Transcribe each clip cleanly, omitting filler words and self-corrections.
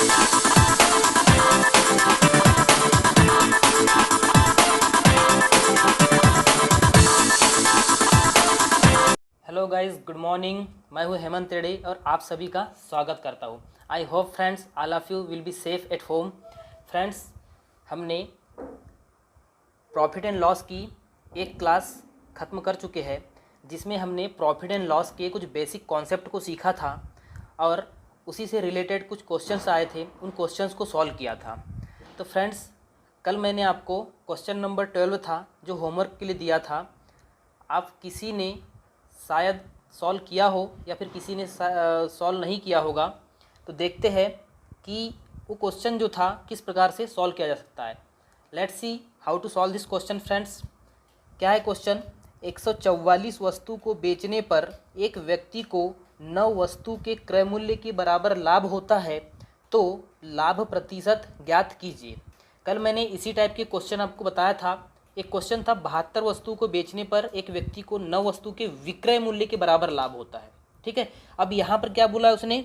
Hello guys, good morning. मैं हूं हेमंत तेड़े और आप सभी का स्वागत करता हूं। I hope friends all of you will be safe at home. Friends, हमने प्रॉफिट एंड लॉस की एक क्लास ख़त्म कर चुके हैं, जिसमें हमने प्रॉफिट एंड लॉस के कुछ बेसिक कॉन्सेप्ट को सीखा था और उसी से रिलेटेड कुछ क्वेश्चंस आए थे, उन क्वेश्चंस को सॉल्व किया था। तो फ्रेंड्स, कल मैंने आपको क्वेश्चन नंबर 12 था जो होमवर्क के लिए दिया था, आप किसी ने शायद सॉल्व किया हो या फिर किसी ने सॉल्व नहीं किया होगा। तो देखते हैं कि वो क्वेश्चन जो था किस प्रकार से सॉल्व किया जा सकता है। Let's see how to solve this question friends. क्या है क्वेश्चन? 144 वस्तु को बेचने पर एक व्यक्ति को 9 वस्तु के क्रय मूल्य के बराबर लाभ होता है, तो लाभ प्रतिशत ज्ञात कीजिए। कल मैंने इसी टाइप के क्वेश्चन आपको बताया था। एक क्वेश्चन था 72 वस्तु को बेचने पर एक व्यक्ति को 9 वस्तु के विक्रय मूल्य के बराबर लाभ होता है। ठीक है, अब यहाँ पर क्या बोला है उसने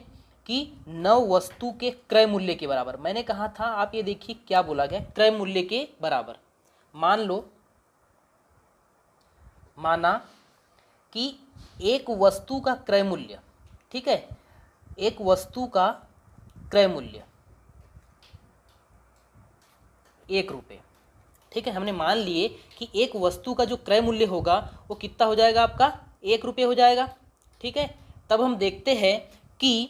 कि 9 वस्तु के क्रय मूल्य के बराबर। मैंने कहा था, आप ये देखिए क्या बोला गया, क्रय मूल्य के बराबर। मान लो, माना कि एक वस्तु का क्रय मूल्य, ठीक है, एक वस्तु का क्रय मूल्य 1 रुपये। ठीक है, हमने मान लिए कि एक वस्तु का जो क्रय मूल्य होगा वो कितना हो जाएगा, आपका 1 रुपये हो जाएगा। ठीक है, तब हम देखते हैं कि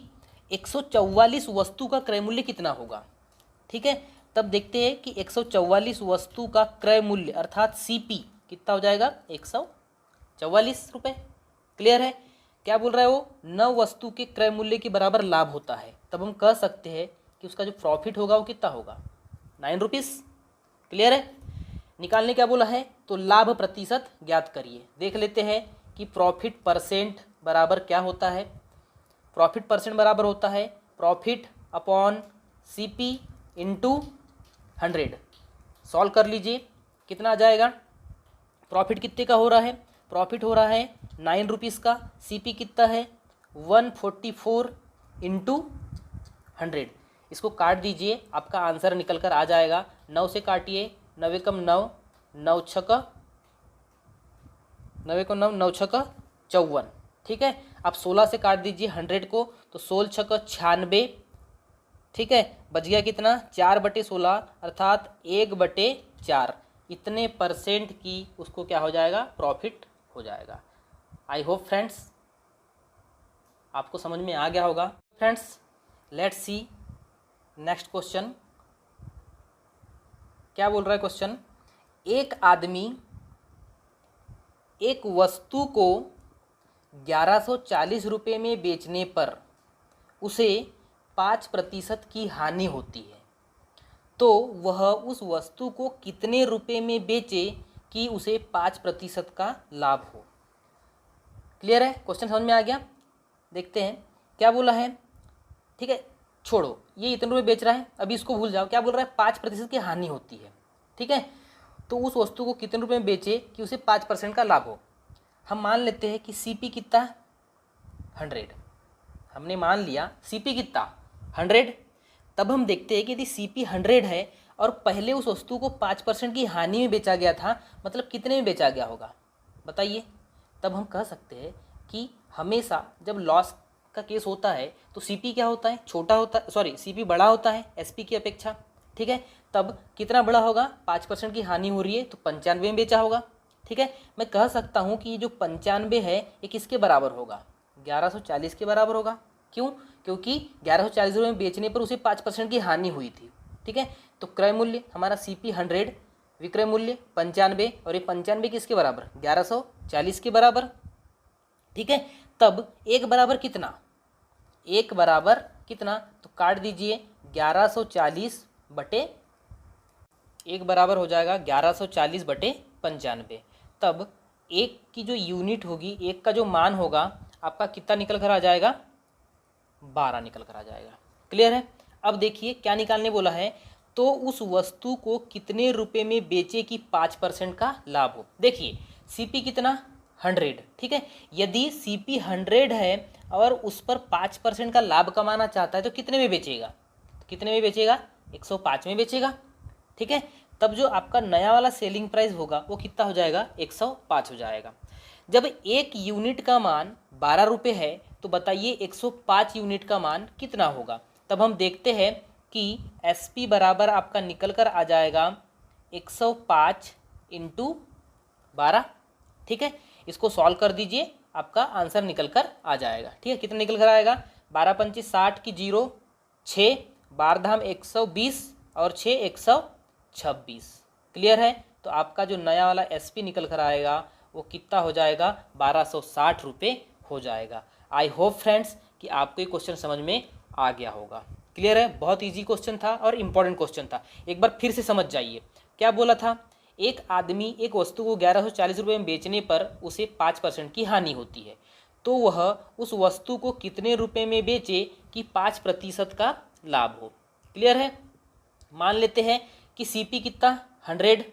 144 वस्तु का क्रय मूल्य कितना होगा। ठीक है, तब देखते हैं कि 144 वस्तु का क्रय मूल्य अर्थात सीपी कितना हो जाएगा, 144 रुपये। क्लियर है? क्या बोल रहा है वो? 9 वस्तु के क्रय मूल्य के बराबर लाभ होता है। तब हम कह सकते हैं कि उसका जो प्रॉफिट होगा वो कितना होगा, 9 रुपीज़। क्लियर है? निकालने क्या बोला है, तो लाभ प्रतिशत ज्ञात करिए। देख लेते हैं कि प्रॉफिट परसेंट बराबर क्या होता है। प्रॉफिट परसेंट बराबर होता है profit upon CP into 100। Solve कर लीजिए, कितना आ जाएगा। प्रॉफिट कितने का हो रहा है? प्रॉफिट हो रहा है 9 रुपीज़ का। सीपी कितना है, 144 इंटू 100। इसको काट दीजिए, आपका आंसर निकल कर आ जाएगा। 9 से काटिए, 9 एकम 9, 9 छक 9 एकम 9, 9 छक 54। ठीक है, आप 16 से काट दीजिए 100 को, तो 16 छक 96। ठीक है, बच गया कितना, 4/16 अर्थात 1/4। इतने परसेंट की उसको क्या हो जाएगा, प्रॉफिट हो जाएगा। आई होप फ्रेंड्स आपको समझ में आ गया होगा। Friends, let's see next question. क्या बोल रहा है क्वेश्चन? एक आदमी एक वस्तु को 1140 रुपये में बेचने पर उसे 5% की हानि होती है, तो वह उस वस्तु को कितने रुपये में बेचे कि उसे 5% का लाभ हो। क्लियर है? क्वेश्चन समझ में आ गया? देखते हैं क्या बोला है। ठीक है, छोड़ो, ये इतने रुपये बेच रहा है, अभी इसको भूल जाओ। क्या बोल रहा है, 5% की हानि होती है। ठीक है, तो उस वस्तु को कितने रुपये में बेचे कि उसे 5% का लाभ हो। हम मान लेते हैं कि सीपी कितना, 100। हमने मान लिया सीपी कितना, 100। तब हम देखते हैं कि यदि सीपी 100 है और पहले उस वस्तु को 5% की हानि में बेचा गया था, मतलब कितने में बेचा गया होगा, बताइए। तब हम कह सकते हैं कि हमेशा जब लॉस का केस होता है तो सीपी क्या होता है, छोटा होता है, सॉरी सीपी बड़ा होता है एसपी की अपेक्षा। ठीक है, तब कितना बड़ा होगा, 5% की हानि हो रही है तो 95 में बेचा होगा। ठीक है, मैं कह सकता हूँ कि ये जो 95 है ये किसके बराबर होगा, 1140 के बराबर होगा। क्यों? क्योंकि 1140 रुपये में बेचने पर उसे 5% की हानि हुई थी। ठीक है, तो क्रय मूल्य हमारा सीपी 100, विक्रय मूल्य 95, और ये 95 किसके बराबर, 1140 के बराबर। ठीक है, तब एक बराबर कितना, एक बराबर कितना, तो काट दीजिए 1140 बटे, एक बराबर हो जाएगा 1140 बटे 95। तब एक की जो यूनिट होगी, एक का जो मान होगा आपका कितना निकल कर आ जाएगा, 12 निकल कर आ जाएगा। क्लियर है? अब देखिए क्या निकालने बोला है, तो उस वस्तु को कितने रुपए में बेचे कि 5% का लाभ हो। देखिए सीपी कितना, 100। ठीक है, यदि सीपी 100 है और उस पर 5% का लाभ कमाना चाहता है तो कितने में बेचेगा, कितने में बेचेगा? 105 में बेचेगा। ठीक है, तब जो आपका नया वाला सेलिंग प्राइस होगा वो कितना हो जाएगा? 105 हो जाएगा। जब एक यूनिट का मान 12 रुपये है तो बताइए 105 यूनिट का मान कितना होगा? तब हम देखते हैं कि SP बराबर आपका निकल कर आ जाएगा 105 इंटू 12। ठीक है, इसको सॉल्व कर दीजिए, आपका आंसर निकल कर आ जाएगा। ठीक है, कितना निकल कर आएगा? 12 पंची 60 की 0, 6 12 धाम 120 और 6 126। क्लियर है? तो आपका जो नया वाला SP निकल कर आएगा वो कितना हो जाएगा? 1260 रुपये हो जाएगा। आई होप फ्रेंड्स कि आपको ये क्वेश्चन समझ में आ गया होगा। क्लियर है? बहुत इजी क्वेश्चन था और इम्पोर्टेंट क्वेश्चन था। एक बार फिर से समझ जाइए। क्या बोला था? एक आदमी एक वस्तु को 1140 रुपये में बेचने पर उसे 5% की हानि होती है, तो वह उस वस्तु को कितने रुपए में बेचे कि 5% का लाभ हो? क्लियर है? मान लेते हैं कि CP कितना? 100।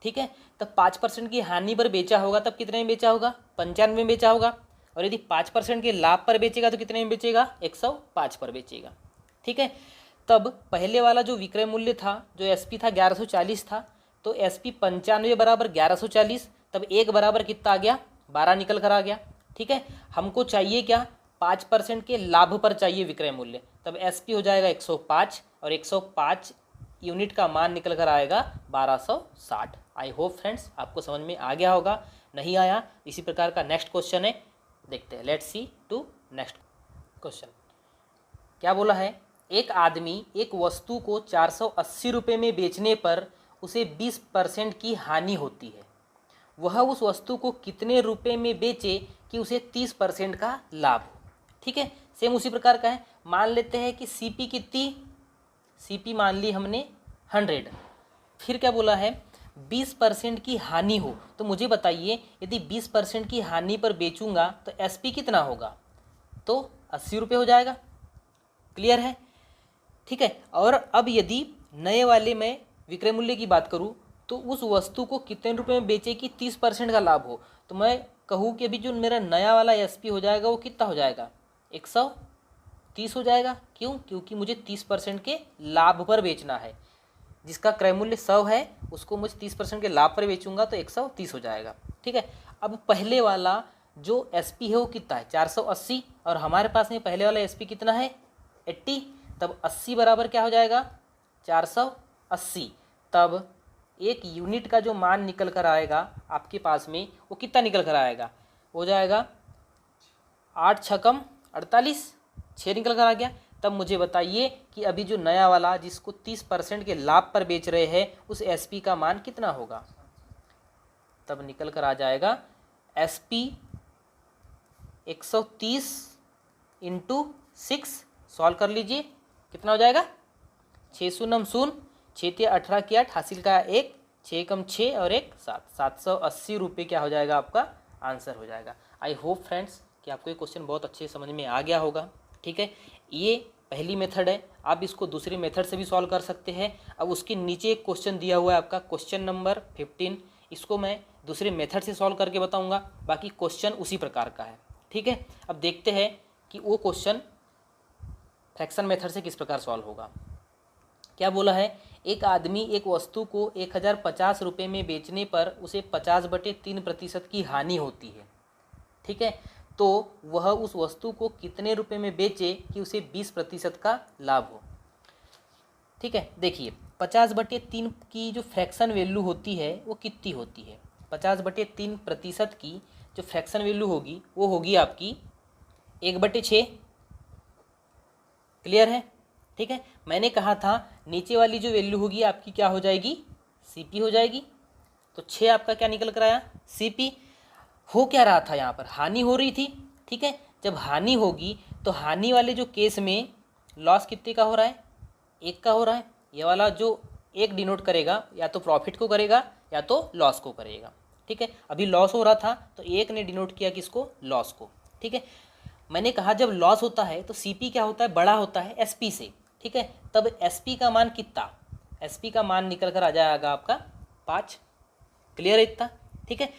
ठीक है, तब 5% की हानि पर बेचा होगा तब कितने में बेचा होगा? 95 में बेचा होगा। और यदि 5% के लाभ पर बेचेगा तो कितने में बेचेगा? 105 पर बेचेगा। ठीक है, तब पहले वाला जो विक्रय मूल्य था, जो SP था 1140 था, तो SP 95 बराबर 1140, तब एक बराबर कितना आ गया? 12 निकल कर आ गया। ठीक है, हमको चाहिए क्या? 5% के लाभ पर चाहिए विक्रय मूल्य, तब SP हो जाएगा 105 और 105 यूनिट का मान निकल कर आएगा 1260। आई होप फ्रेंड्स आपको समझ में आ गया होगा। नहीं आया इसी प्रकार का नेक्स्ट क्वेश्चन है, देखते हैं। Let's see to next question. क्या बोला है? एक आदमी एक वस्तु को 480 रुपये में बेचने पर उसे 20% की हानि होती है, वह उस वस्तु को कितने रुपए में बेचे कि उसे 30% का लाभ हो? ठीक है, सेम उसी प्रकार का है। मान लेते हैं कि CP कितनी? CP मान ली हमने 100। फिर क्या बोला है? 20% की हानि हो, तो मुझे बताइए यदि 20% की हानि पर बेचूंगा तो SP कितना होगा? तो 80 रुपये हो जाएगा। क्लियर है? ठीक है, और अब यदि नए वाले में विक्रय मूल्य की बात करूं तो उस वस्तु को कितने रुपए में बेचे कि 30% का लाभ हो, तो मैं कहूँ कि अभी जो मेरा नया वाला SP हो जाएगा वो कितना हो जाएगा? 130 हो जाएगा। क्यों? क्योंकि मुझे 30% के लाभ पर बेचना है। जिसका क्रय मूल्य 100 है उसको मुझे 30% के लाभ पर बेचूंगा तो 130 हो जाएगा। ठीक है, अब पहले वाला जो SP है वो कितना है? 480, और हमारे पास में पहले वाला SP कितना है? 80। तब 80 बराबर क्या हो जाएगा? 480। तब एक यूनिट का जो मान निकल कर आएगा आपके पास में वो कितना निकल कर आएगा? हो जाएगा 8 छकम 48, 6 निकल कर आ गया। तब मुझे बताइए कि अभी जो नया वाला जिसको 30% के लाभ पर बेच रहे हैं उस SP का मान कितना होगा? तब निकल कर आ जाएगा SP 130 इंटू 6। सॉल्व कर लीजिए, कितना हो जाएगा? 6 शून्य 0, 6 × 18 की 8, हासिल का 1, 6 कम 6 और 1 7, 780 रुपये क्या हो जाएगा? आपका आंसर हो जाएगा। आई होप फ्रेंड्स कि आपको ये क्वेश्चन बहुत अच्छे समझ में आ गया होगा। ठीक है, ये पहली मेथड है, आप इसको दूसरी मेथड से भी सॉल्व कर सकते हैं। अब उसके नीचे एक क्वेश्चन दिया हुआ है आपका क्वेश्चन नंबर 15, इसको मैं दूसरे मेथड से सॉल्व करके बताऊंगा, बाकी क्वेश्चन उसी प्रकार का है। ठीक है, अब देखते हैं कि वो क्वेश्चन फ्रैक्शन मेथड से किस प्रकार सॉल्व होगा। क्या बोला है? एक आदमी एक वस्तु को 1050 रुपये में बेचने पर उसे 50/3% की हानि होती है। ठीक है, तो वह उस वस्तु को कितने रुपए में बेचे कि उसे 20% का लाभ हो? ठीक है, देखिए 50/3 की जो फ्रैक्शन वैल्यू होती है वो कितनी होती है? 50/3% की जो फ्रैक्शन वैल्यू होगी वो होगी आपकी 1/6। क्लियर है? ठीक है, मैंने कहा था नीचे वाली जो वैल्यू होगी आपकी क्या हो जाएगी? CP हो जाएगी। तो 6 आपका क्या निकल कर आया? CP। हो क्या रहा था? यहाँ पर हानि हो रही थी। ठीक है, जब हानि होगी तो हानि वाले जो केस में लॉस कितने का हो रहा है? 1 का हो रहा है। ये वाला जो 1 डिनोट करेगा या तो प्रॉफिट को करेगा या तो लॉस को करेगा। ठीक है, अभी लॉस हो रहा था तो 1 ने डिनोट किया किसको? लॉस को। ठीक है, मैंने कहा जब लॉस होता है तो CP क्या होता है? बड़ा होता है SP से। ठीक है, तब SP का मान कितना? SP का मान निकल कर आ जाएगा आपका 5। क्लियर है इतना? ठीक है,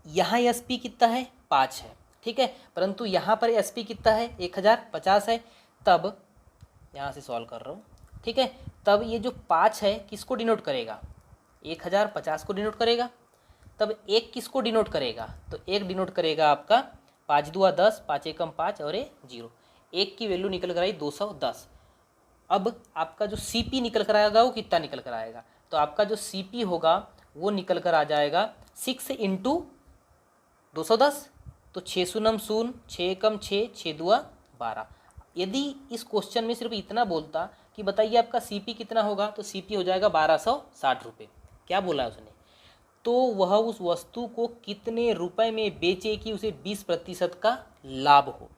यहाँ SP कितना है? 5 है। ठीक है, परंतु यहाँ पर SP कितना है? 1050 है। तब यहाँ से सॉल्व कर रहा हूँ। ठीक है। तब ये जो 5 है किसको डिनोट करेगा, 1050 को डिनोट करेगा। तब 1 किसको डिनोट करेगा, तो 1 डिनोट करेगा आपका 5 दूआ 10, 5 एकम 5 और ये 0। 1 की वैल्यू निकल कर आई 210। अब आपका जो CP निकल कर आएगा वो कितना निकल कर आएगा, तो आपका जो CP होगा वो निकल कर आ जाएगा 6 इंटू 210, तो 6 शून्यम शून्य, 6 एकम 6, 6 दूआ 12। यदि इस क्वेश्चन में सिर्फ इतना बोलता कि बताइए आपका CP कितना होगा, तो CP हो जाएगा 1260 रुपये। क्या बोला है उसने, तो वह उस वस्तु को कितने रुपए में बेचे कि उसे 20% का लाभ हो।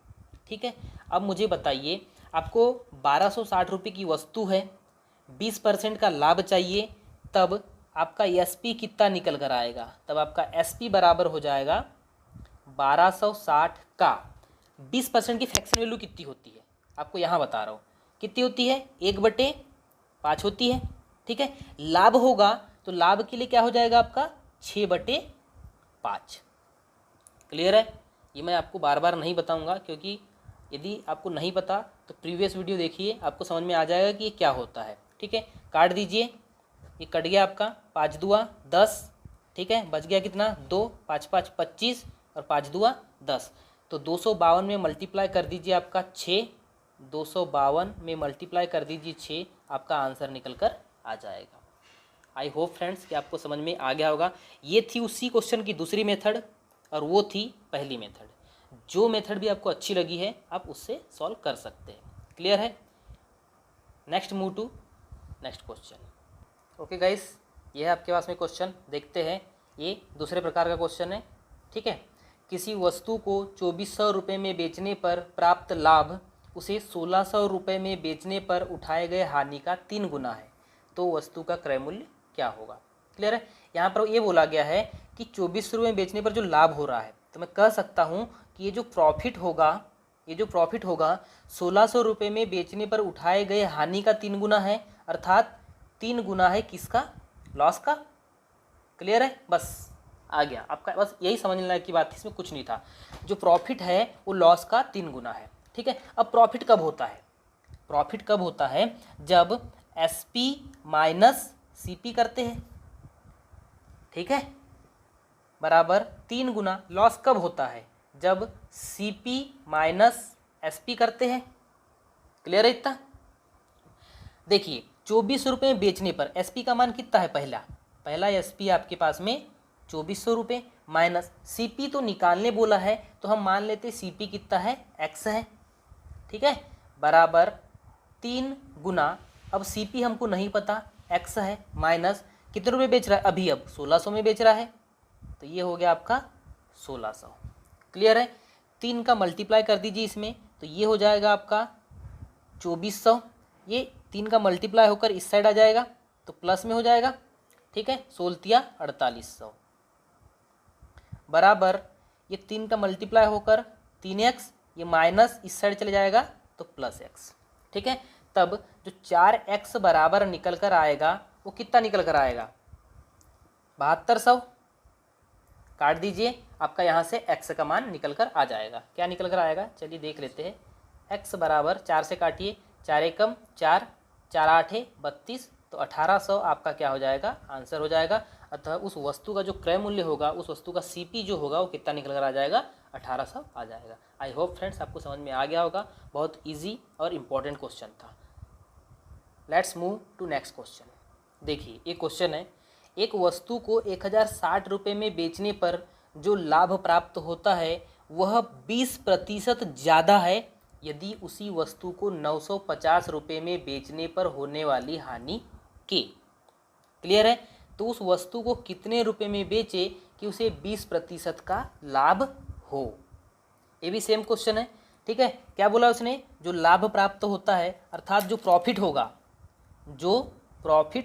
ठीक है, अब मुझे बताइए आपको 1260 रुपये की वस्तु है, 20% का लाभ चाहिए, तब आपका SP कितना निकल कर आएगा, तब आपका SP बराबर हो जाएगा 1260 का 20% की फ्रैक्शन वैल्यू कितनी होती है, आपको यहाँ बता रहा हूँ कितनी होती है, 1/5 होती है। ठीक है, लाभ होगा तो लाभ के लिए क्या हो जाएगा आपका 6/5। क्लियर है, ये मैं आपको बार बार नहीं बताऊंगा, क्योंकि यदि आपको नहीं पता तो प्रीवियस वीडियो देखिए, आपको समझ में आ जाएगा कि ये क्या होता है। ठीक है, काट दीजिए, ये कट गया आपका 5 दूआ 10। ठीक है, बच गया कितना 2, 5 5 25 और 5 दूआ 10, तो 252 में मल्टीप्लाई कर दीजिए आपका 6, 252 में मल्टीप्लाई कर दीजिए 6, आपका आंसर निकल कर आ जाएगा। आई होप फ्रेंड्स कि आपको समझ में आ गया होगा। ये थी उसी क्वेश्चन की दूसरी मेथड और वो थी पहली मेथड। जो मेथड भी आपको अच्छी लगी है आप उससे सॉल्व कर सकते हैं। क्लियर है, next move to next question. Okay guys, ये है आपके पास में क्वेश्चन, देखते हैं। ये दूसरे प्रकार का क्वेश्चन है। ठीक है, किसी वस्तु को 2400 रुपये में बेचने पर प्राप्त लाभ उसे 1600 रुपये में बेचने पर उठाए गए हानि का 3 गुना है, तो वस्तु का क्रय मूल्य क्या होगा। क्लियर है, यहाँ पर ये बोला गया है कि 2400 रुपये में बेचने पर जो लाभ हो रहा है, तो मैं कह सकता हूँ कि ये जो प्रॉफिट होगा 1600 रुपये में बेचने पर उठाए गए हानि का 3 गुना है, अर्थात 3 गुना है किसका, लॉस का। क्लियर है, बस आ गया आपका, बस यही समझने की बात थी, इसमें कुछ नहीं था। जो प्रॉफिट है वो लॉस का 3 गुना है। ठीक है, अब प्रॉफिट कब होता है, प्रॉफिट कब होता है, जब SP माइनस CP करते हैं। ठीक है, बराबर 3 गुना। लॉस कब होता है, जब CP माइनस SP करते हैं। क्लियर है इतना। देखिए 2400 रुपये में बेचने पर SP का मान कितना है, पहला SP आपके पास में 2400 रुपये, माइनस CP तो निकालने बोला है, तो हम मान लेते CP कितना है, X है। ठीक है, बराबर 3 गुना, अब CP हमको नहीं पता, X है, माइनस कितने रुपये बेच रहा है अभी, अब 1600 में बेच रहा है, तो ये हो गया आपका 1600। क्लियर है, 3 का मल्टीप्लाई कर दीजिए इसमें, तो ये हो जाएगा आपका 2400। ये 3 का मल्टीप्लाई होकर इस साइड आ जाएगा तो प्लस में हो जाएगा। ठीक है, 16 4800 बराबर ये 3 का मल्टीप्लाई होकर 3x, ये माइनस इस साइड चले जाएगा तो प्लस x। ठीक है, तब जो 4x बराबर निकल कर आएगा वो कितना निकल कर आएगा, 7200। काट दीजिए, आपका यहाँ से x का मान निकल कर आ जाएगा। क्या निकल कर आएगा, चलिए देख लेते हैं। x बराबर 4 से काटिए, 4 एकम 4, 4 8 32, तो 1800 आपका क्या हो जाएगा, आंसर हो जाएगा। अतः उस वस्तु का जो क्रय मूल्य होगा, उस वस्तु का CP जो होगा वो कितना निकल कर आ जाएगा, 1800 आ जाएगा। आई होप फ्रेंड्स आपको समझ में आ गया होगा, बहुत इजी और इम्पॉर्टेंट क्वेश्चन था। Let's move to next question. देखिए एक क्वेश्चन है, एक वस्तु को 1060 रुपये में बेचने पर जो लाभ प्राप्त होता है वह 20% ज़्यादा है यदि उसी वस्तु को 950 रुपये में बेचने पर होने वाली हानि के। क्लियर है, तो उस वस्तु को कितने रुपए में बेचे कि उसे 20% का लाभ हो। ये भी सेम क्वेश्चन है। ठीक है, क्या बोला उसने, जो लाभ प्राप्त होता है अर्थात जो प्रॉफिट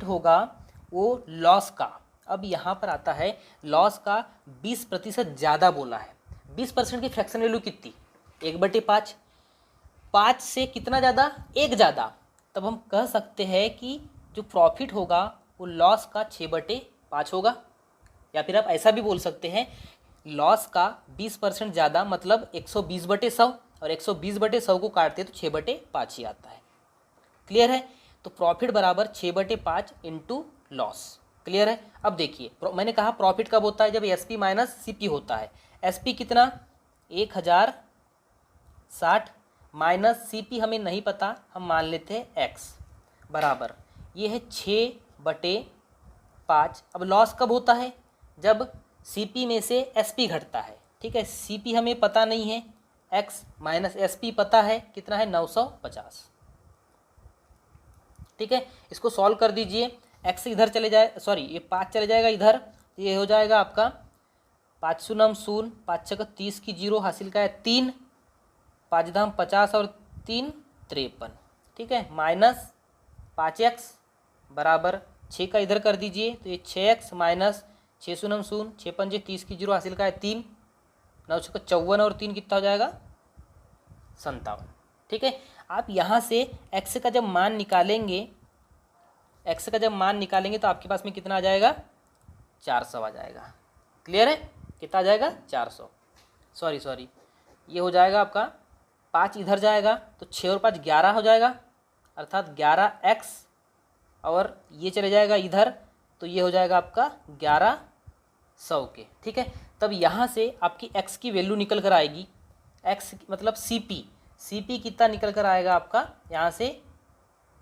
होगा वो लॉस का। अब यहाँ पर आता है लॉस का 20% ज़्यादा बोला है। 20% की फ्रैक्शन वैल्यू कितनी, 1/5। 5 से कितना ज़्यादा, 1 ज़्यादा, तब हम कह सकते हैं कि जो प्रॉफिट होगा वो लॉस का 6/5 होगा। या फिर आप ऐसा भी बोल सकते हैं, लॉस का 20% ज़्यादा मतलब 120/100, और 120/100 को काटते तो 6/5 ही आता है। क्लियर है, तो प्रॉफिट बराबर 6/5 इंटू लॉस। क्लियर है। अब देखिए मैंने कहा प्रॉफिट कब होता है, जब एसपी माइनस सीपी होता है। एसपी कितना 1060 माइनस सीपी हमें नहीं पता, हम मान लेते हैं एक्स बराबर ये है 6/5। अब लॉस कब होता है, जब सीपी में से एसपी घटता है। ठीक है, सीपी हमें पता नहीं है, एक्स माइनस एसपी पता है कितना है 950। ठीक है, इसको सॉल्व कर दीजिए। एक्स इधर चले जाए, सॉरी ये 5 चले जाएगा इधर, ये हो जाएगा आपका 5 शून्य 0, 5 छक्का 30 की 0 हासिल का है 3, 5 धाम 50 और 3 53। ठीक है, माइनस 5x बराबर 6 का इधर कर दीजिए, तो ये 6x माइनस 6 शून्य 0, 6 पंजे 30 की 0 हासिल का है 3, 9 छक्का 54 और 3 कितना हो जाएगा 57। ठीक है, आप यहाँ से x का जब मान निकालेंगे, x का जब मान निकालेंगे तो आपके पास में कितना आ जाएगा 400 आ जाएगा। क्लियर है, कितना आ जाएगा 400, सॉरी ये हो जाएगा आपका 5 इधर जाएगा तो 6 और 5 11 हो जाएगा, अर्थात 11x, और ये चले जाएगा इधर तो ये हो जाएगा आपका 1100 के। ठीक है, तब यहाँ से आपकी x की वैल्यू निकल कर आएगी, x मतलब CP कितना निकल कर आएगा आपका यहाँ से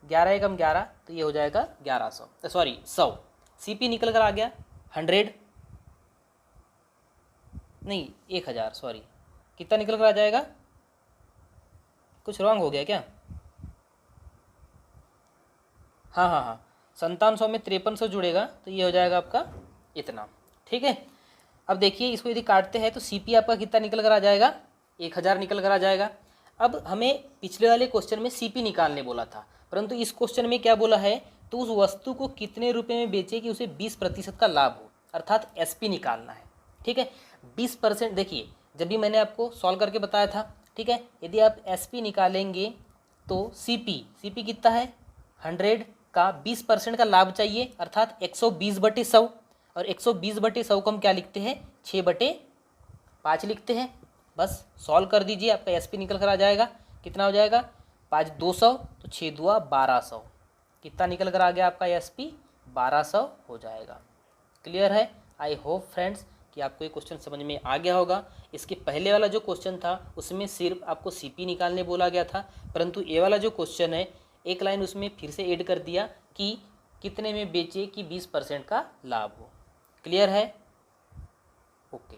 11 एकम 11, तो ये हो जाएगा 1100, सॉरी 100। CP निकल कर आ गया 100 नहीं 1000, सॉरी कितना निकल कर आ जाएगा, कुछ रॉन्ग हो गया क्या, हाँ 5700 में 5300 जुड़ेगा तो ये हो जाएगा आपका इतना। ठीक है, अब देखिए इसको यदि काटते हैं तो CP आपका कितना निकल कर आ जाएगा 1000 निकल कर आ जाएगा। अब हमें पिछले वाले क्वेश्चन में CP निकालने बोला था, परंतु इस क्वेश्चन में क्या बोला है, तो उस वस्तु को कितने रुपए में बेचे कि उसे 20% का लाभ हो, अर्थात SP निकालना है। ठीक है, 20%, देखिए जब भी मैंने आपको सॉल्व करके बताया था। ठीक है, यदि आप SP निकालेंगे तो CP कितना है 100 का 20% का लाभ चाहिए, अर्थात 120/100, और 120/100 को हम क्या लिखते हैं 6/5 लिखते हैं। बस सॉल्व कर दीजिए, आपका SP निकल कर आ जाएगा, कितना हो जाएगा 5 200 तो 6 दुआ 1200, कितना निकल कर आ गया आपका SP 1200 हो जाएगा। क्लियर है। आई होप फ्रेंड्स कि आपको ये क्वेश्चन समझ में आ गया होगा। इसके पहले वाला जो क्वेश्चन था उसमें सिर्फ आपको CP निकालने बोला गया था, परंतु ये वाला जो क्वेश्चन है एक लाइन उसमें फिर से ऐड कर दिया कि कितने में बेचे कि 20% का लाभ हो। क्लियर है, okay.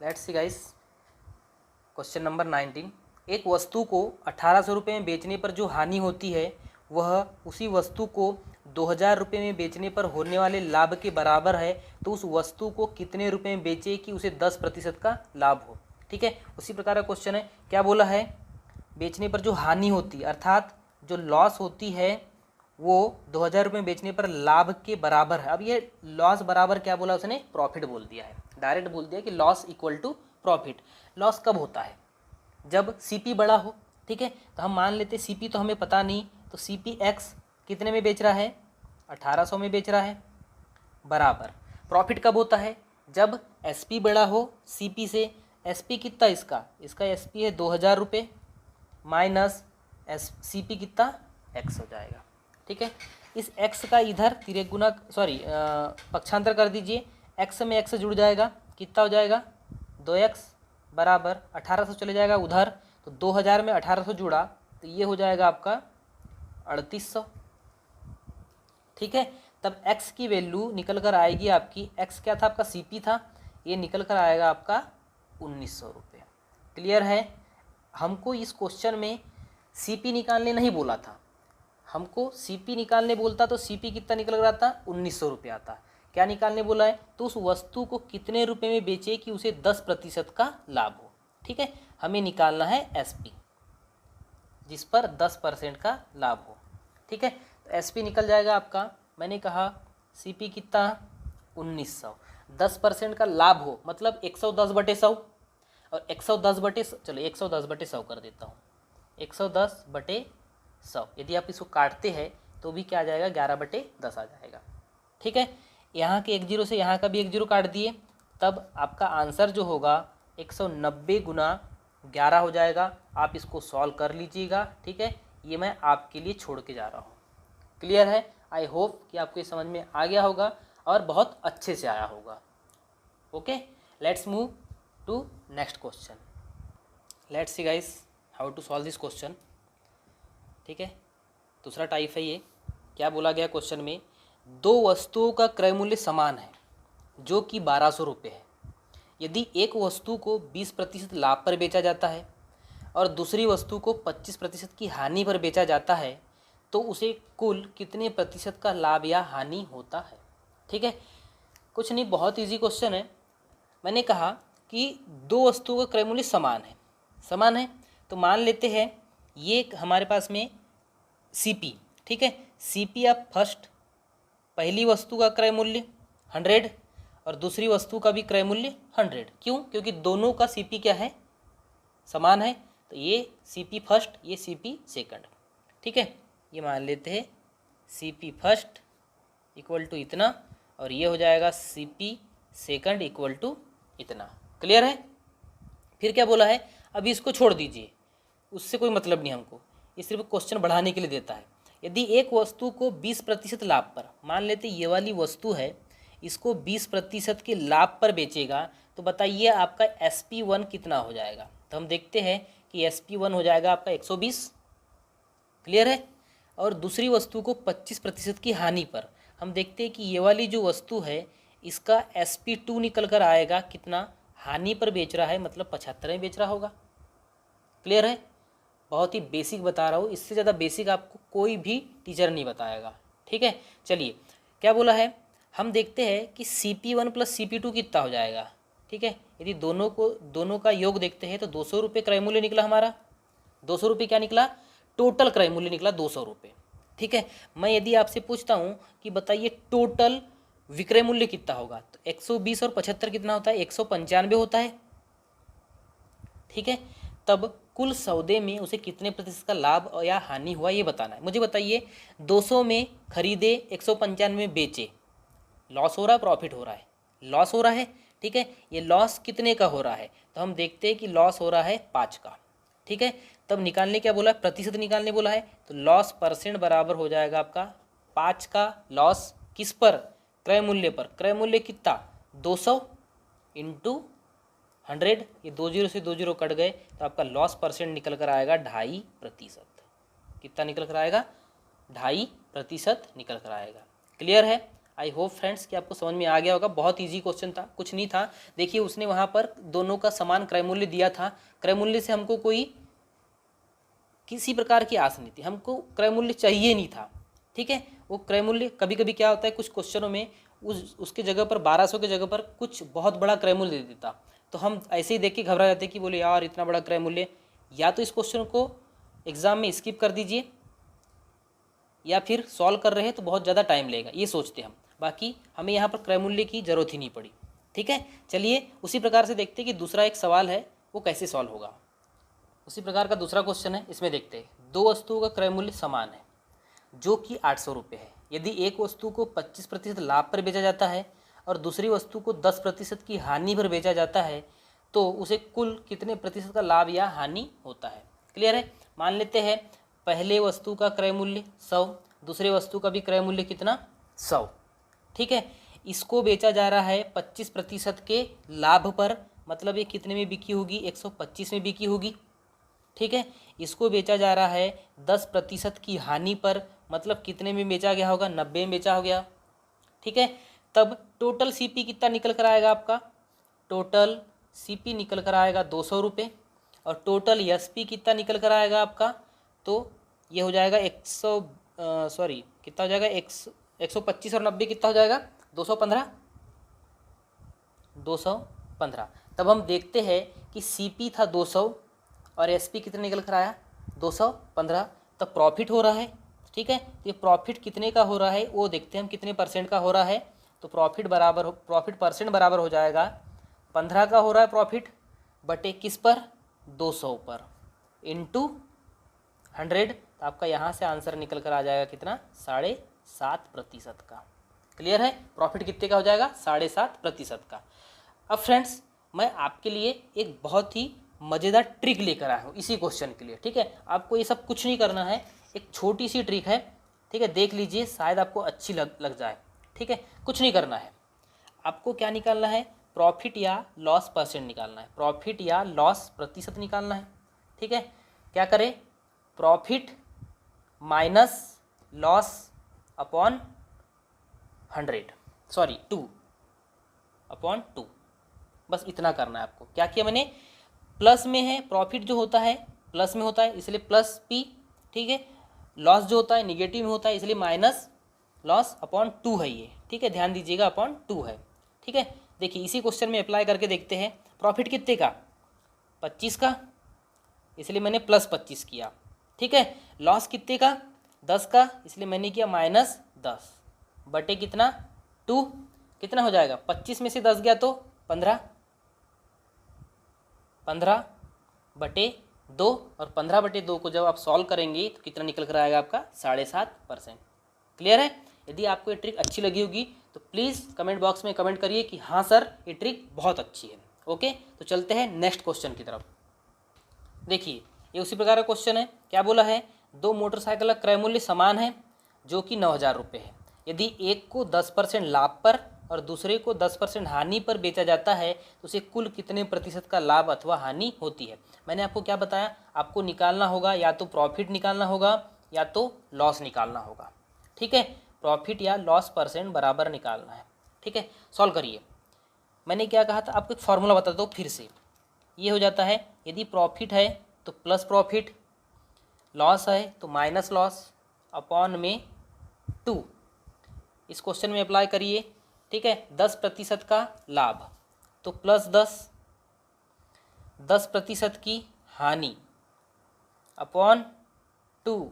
Let's see guys, question number 19। एक वस्तु को 1800 रुपये में बेचने पर जो हानि होती है वह उसी वस्तु को 2000 रुपये में बेचने पर होने वाले लाभ के बराबर है, तो उस वस्तु को कितने रुपये में बेचे कि उसे 10% का लाभ हो। ठीक है, उसी प्रकार का क्वेश्चन है। क्या बोला है, बेचने पर जो हानि होती है अर्थात जो लॉस होती है वो 2000 रुपये में बेचने पर लाभ के बराबर है। अब ये लॉस बराबर क्या बोला उसने, प्रॉफिट बोल दिया है, डायरेक्ट बोल दिया कि loss equal to profit. Loss कब होता है, जब CP बड़ा हो। ठीक है, तो हम मान लेते CP तो हमें पता नहीं, तो CPX कितने में बेच रहा है 1800 में बेच रहा है, बराबर प्रॉफिट कब होता है, जब SP बड़ा हो CP से। SP कितना इसका SP है 2000 रुपये माइनस CP कितना X हो जाएगा। ठीक है, इस X का इधर तिरेक गुना पक्षांतर कर दीजिए, X में X जुड़ जाएगा, कितना हो जाएगा 2x बराबर 1800 चले जाएगा उधर, तो 2000 में 1800 जुड़ा तो ये हो जाएगा आपका 3800। ठीक है, तब x की वैल्यू निकल कर आएगी आपकी, x क्या था आपका CP था, ये निकल कर आएगा आपका 1900 रुपये। क्लियर है। हमको इस क्वेश्चन में CP निकालने नहीं बोला था, हमको CP निकालने बोलता तो CP कितना निकल कर आता 1900 रुपये आता। क्या निकालने बोला है, तो उस वस्तु को कितने रुपए में बेचे कि उसे 10% का लाभ हो। ठीक है, हमें निकालना है SP जिस पर 10% का लाभ हो। ठीक है, तो SP निकल जाएगा आपका, मैंने कहा CP कितना 1900, 10% का लाभ हो मतलब 110/100, और 110/100 कर देता हूँ, 110/100। यदि आप इसको काटते हैं तो भी क्या आ जाएगा 11/10 आ जाएगा। ठीक है, यहाँ के 1 0 से यहाँ का भी 1 0 काट दिए, तब आपका आंसर जो होगा 190 गुना 11 हो जाएगा। आप इसको सॉल्व कर लीजिएगा। ठीक है, ये मैं आपके लिए छोड़ के जा रहा हूँ। क्लियर है? आई होप कि आपको ये समझ में आ गया होगा और बहुत अच्छे से आया होगा। Okay, let's move to next question. Let's see guys how to solve this question. ठीक है, दूसरा टाइप है ये। क्या बोला गया क्वेश्चन में, दो वस्तुओं का क्रय मूल्य समान है जो कि 1200 रुपये है। यदि एक वस्तु को 20% लाभ पर बेचा जाता है और दूसरी वस्तु को 25% की हानि पर बेचा जाता है तो उसे कुल कितने प्रतिशत का लाभ या हानि होता है। ठीक है, कुछ नहीं, बहुत इजी क्वेश्चन है। मैंने कहा कि दो वस्तुओं का क्रय मूल्य समान है। समान है तो मान लेते हैं ये हमारे पास में सीपी। ठीक है, सीपी ऑफ फर्स्ट, पहली वस्तु का क्रय मूल्य 100 और दूसरी वस्तु का भी क्रय मूल्य 100। क्यों? क्योंकि दोनों का सीपी क्या है, समान है। तो ये सीपी फर्स्ट, ये सीपी सेकंड। ठीक है, ये मान लेते हैं सीपी फर्स्ट इक्वल टू इतना और ये हो जाएगा सीपी सेकंड इक्वल टू इतना। क्लियर है? फिर क्या बोला है, अभी इसको छोड़ दीजिए, उससे कोई मतलब नहीं हमको, ये सिर्फ क्वेश्चन बढ़ाने के लिए देता है। यदि एक वस्तु को 20% लाभ पर, मान लेते ये वाली वस्तु है, इसको 20% के लाभ पर बेचेगा तो बताइए आपका SP1 कितना हो जाएगा। तो हम देखते हैं कि SP1 हो जाएगा आपका 120। क्लियर है? और दूसरी वस्तु को 25% की हानि पर, हम देखते हैं कि ये वाली जो वस्तु है इसका SP2 निकल कर आएगा कितना, हानि पर बेच रहा है मतलब 75 में बेच रहा होगा। क्लियर है? बहुत ही बेसिक बता रहा हूँ, इससे ज़्यादा बेसिक आपको कोई भी टीचर नहीं बताएगा। ठीक है, चलिए क्या बोला है, हम देखते हैं कि CP1 प्लस CP2 कितना हो जाएगा। ठीक है, यदि दोनों का योग देखते हैं तो 200 रुपये क्रय मूल्य निकला हमारा। 200 रुपये क्या निकला, टोटल क्रय मूल्य निकला 200 रुपये। ठीक है, मैं यदि आपसे पूछता हूँ कि बताइए टोटल विक्रय मूल्य कितना होगा, तो 120 और 75 कितना होता है, 195 होता है। ठीक है, तब कुल सौदे में उसे कितने प्रतिशत का लाभ या हानि हुआ ये बताना है। मुझे बताइए 200 में खरीदे, 195 में बेचे, लॉस हो रहा है प्रॉफिट हो रहा है, लॉस हो रहा है। ठीक है, ये लॉस कितने का हो रहा है, तो हम देखते हैं कि लॉस हो रहा है 5 का। ठीक है, तब निकालने क्या बोला है, प्रतिशत निकालने बोला है, तो लॉस परसेंट बराबर हो जाएगा आपका 5 का लॉस किस पर, क्रय मूल्य पर। क्रय मूल्य कितना, 200 इंटू 100, ये 20 से 20 कट गए तो आपका लॉस परसेंट निकल कर आएगा 2.5%। कितना निकल कर आएगा, 2.5% निकल कर आएगा। क्लियर है? आई होप फ्रेंड्स कि आपको समझ में आ गया होगा। बहुत इजी क्वेश्चन था, कुछ नहीं था। देखिए उसने वहाँ पर दोनों का समान क्रय मूल्य दिया था। क्रय मूल्य से हमको कोई किसी प्रकार की आस नहीं थी, हमको क्रय मूल्य चाहिए नहीं था। ठीक है, वो क्रय मूल्य कभी कभी क्या होता है, कुछ क्वेश्चनों में उसके जगह पर 1200 के जगह पर कुछ बहुत बड़ा क्रय मूल्य दे देता, तो हम ऐसे ही देख के घबरा जाते कि बोले यार इतना बड़ा क्रय मूल्य, या तो इस क्वेश्चन को एग्जाम में स्किप कर दीजिए या फिर सॉल्व कर रहे हैं तो बहुत ज़्यादा टाइम लगेगा, ये सोचते हम। बाकी हमें यहाँ पर क्रय मूल्य की ज़रूरत ही नहीं पड़ी। ठीक है, चलिए उसी प्रकार से देखते हैं कि दूसरा एक सवाल है वो कैसे सॉल्व होगा। उसी प्रकार का दूसरा क्वेश्चन है, इसमें देखते हैं दो वस्तुओं का क्रय मूल्य समान है जो कि 800 रुपये है। यदि एक वस्तु को 25% लाभ पर बेचा जाता है और दूसरी वस्तु को 10% की हानि पर बेचा जाता है तो उसे कुल कितने प्रतिशत का लाभ या हानि होता है। क्लियर है? मान लेते हैं पहले वस्तु का क्रय मूल्य 100, दूसरे वस्तु का भी क्रय मूल्य कितना, 100। ठीक है, इसको बेचा जा रहा है 25% के लाभ पर, मतलब ये कितने में बिकी होगी, 125 में बिकी होगी। ठीक है, इसको बेचा जा रहा है 10% की हानि पर, मतलब कितने में बेचा गया होगा, 90 में बेचा हो गया। ठीक है, तब टोटल सीपी कितना निकल कर आएगा आपका, टोटल सीपी निकल कर आएगा 200 रुपये और टोटल एसपी कितना निकल कर आएगा आपका, तो ये हो जाएगा 100 कितना हो जाएगा, 125 और 90 कितना हो जाएगा, 215। तब हम देखते हैं कि सीपी था 200 और एसपी कितने निकल कर आया, 215। तब प्रॉफिट हो रहा है। ठीक है, तो ये प्रॉफिट कितने का हो रहा है वो देखते हैं हम, कितने परसेंट का हो रहा है। तो प्रॉफिट परसेंट बराबर हो जाएगा 15 का हो रहा है प्रॉफिट, बटे किस पर, 200 पर, इंटू 100। तो आपका यहाँ से आंसर निकल कर आ जाएगा कितना, 7.5% का। क्लियर है? प्रॉफिट कितने का हो जाएगा, 7.5% का। अब फ्रेंड्स मैं आपके लिए एक बहुत ही मज़ेदार ट्रिक लेकर आया हूँ इसी क्वेश्चन के लिए। ठीक है, आपको ये सब कुछ नहीं करना है, एक छोटी सी ट्रिक है। ठीक है, देख लीजिए, शायद आपको अच्छी लग जाए। ठीक है, कुछ नहीं करना है, आपको क्या निकालना है, प्रॉफिट या लॉस परसेंट निकालना है, प्रॉफिट या लॉस प्रतिशत निकालना है। ठीक है, क्या करें, प्रॉफिट माइनस लॉस अपॉन 2/2, बस इतना करना है आपको। क्या किया मैंने, प्लस में है, प्रॉफिट जो होता है प्लस में होता है इसलिए प्लस पी। ठीक है, लॉस जो होता है निगेटिव में होता है इसलिए माइनस लॉस अपॉन 2 है ये। ठीक है, ध्यान दीजिएगा, अपॉन 2 है। ठीक है, देखिए इसी क्वेश्चन में अप्लाई करके देखते हैं। प्रॉफिट कितने का, 25 का, इसलिए मैंने प्लस 25 किया। ठीक है, लॉस कितने का, 10 का, इसलिए मैंने किया माइनस 10 बटे कितना, 2। कितना हो जाएगा, 25 में से 10 गया तो 15 बटे 2, और 15 बटे 2 को जब आप सॉल्व करेंगे तो कितना निकल कर आएगा आपका, 7.5%। क्लियर है। यदि आपको ये ट्रिक अच्छी लगी होगी तो प्लीज़ कमेंट बॉक्स में कमेंट करिए कि हाँ सर ये ट्रिक बहुत अच्छी है। ओके, तो चलते हैं नेक्स्ट क्वेश्चन की तरफ। देखिए ये उसी प्रकार का क्वेश्चन है। क्या बोला है, 2 मोटरसाइकिल का क्रय मूल्य समान है जो कि 9,000 रुपये है। यदि एक को 10% लाभ पर और दूसरे को 10% हानि पर बेचा जाता है तो उसे कुल कितने प्रतिशत का लाभ अथवा हानि होती है। मैंने आपको क्या बताया, आपको निकालना होगा या तो प्रॉफिट निकालना होगा या तो लॉस निकालना होगा। ठीक है, प्रॉफिट या लॉस परसेंट बराबर निकालना है। ठीक है, सॉल्व करिए। मैंने क्या कहा था, आपको एक फार्मूला बता दो फिर से। ये हो जाता है, यदि प्रॉफिट है तो प्लस प्रॉफिट, लॉस है तो माइनस लॉस अपॉन में 2। इस क्वेश्चन में अप्लाई करिए। ठीक है, 10% का लाभ तो प्लस 10% की हानि अपॉन 2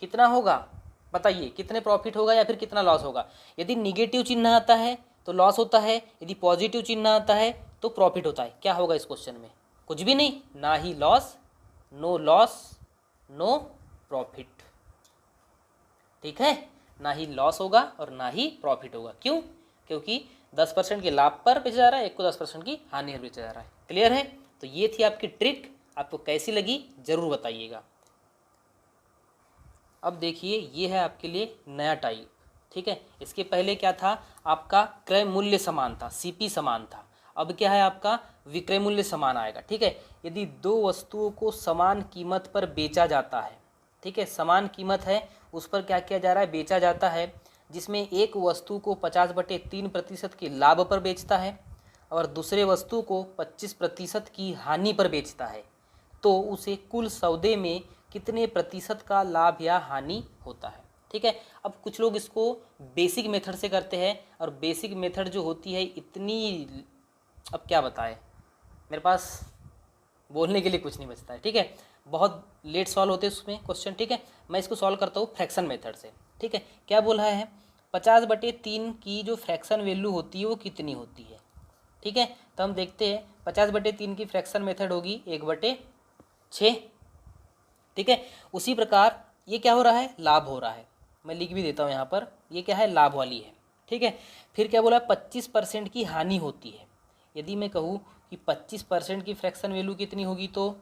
कितना होगा, बताइए कितने प्रॉफिट होगा या फिर कितना लॉस होगा। यदि निगेटिव चिन्ह आता है तो लॉस होता है, यदि पॉजिटिव चिन्ह आता है तो प्रॉफिट होता है। क्या होगा इस क्वेश्चन में, कुछ भी नहीं, ना ही loss, no loss no profit. ठीक है, ना ही लॉस होगा और ना ही प्रॉफिट होगा। क्यों, क्योंकि 10% के लाभ पर बेचा जा रहा है, एक को 10% की हानि पर बेचा जा रहा है। क्लियर है। तो ये थी आपकी ट्रिक, आपको कैसी लगी जरूर बताइएगा। अब देखिए ये है आपके लिए नया टाइप। ठीक है, इसके पहले क्या था, आपका क्रय मूल्य समान था, सीपी समान था। अब क्या है, आपका विक्रय मूल्य समान आएगा। ठीक है, यदि 2 वस्तुओं को समान कीमत पर बेचा जाता है, ठीक है, समान कीमत है उस पर क्या किया जा रहा है, बेचा जाता है, जिसमें एक वस्तु को 50/3% के लाभ पर बेचता है और दूसरे वस्तु को 25% की हानि पर बेचता है, तो उसे कुल सौदे में कितने प्रतिशत का लाभ या हानि होता है। ठीक है, अब कुछ लोग इसको बेसिक मेथड से करते हैं और बेसिक मेथड जो होती है इतनी, अब क्या बताएं, मेरे पास बोलने के लिए कुछ नहीं बचता है। ठीक है, बहुत लेट सॉल्व होते हैं उसमें क्वेश्चन। ठीक है, मैं इसको सॉल्व करता हूँ फ्रैक्शन मेथड से। ठीक है, क्या बोला है, 50/3 की जो फ्रैक्शन वैल्यू होती है वो कितनी होती है। ठीक है, तो हम देखते हैं 50/3 की फ्रैक्शन मेथड होगी 1/6। ठीक है, उसी प्रकार ये क्या हो रहा है, लाभ हो रहा है, मैं लिख भी देता हूँ यहाँ पर, ये क्या है, लाभ वाली है। ठीक है, फिर क्या बोला, 25% की हानि होती है। यदि मैं कहूँ कि 25% की फ्रैक्शन वैल्यू कितनी होगी तो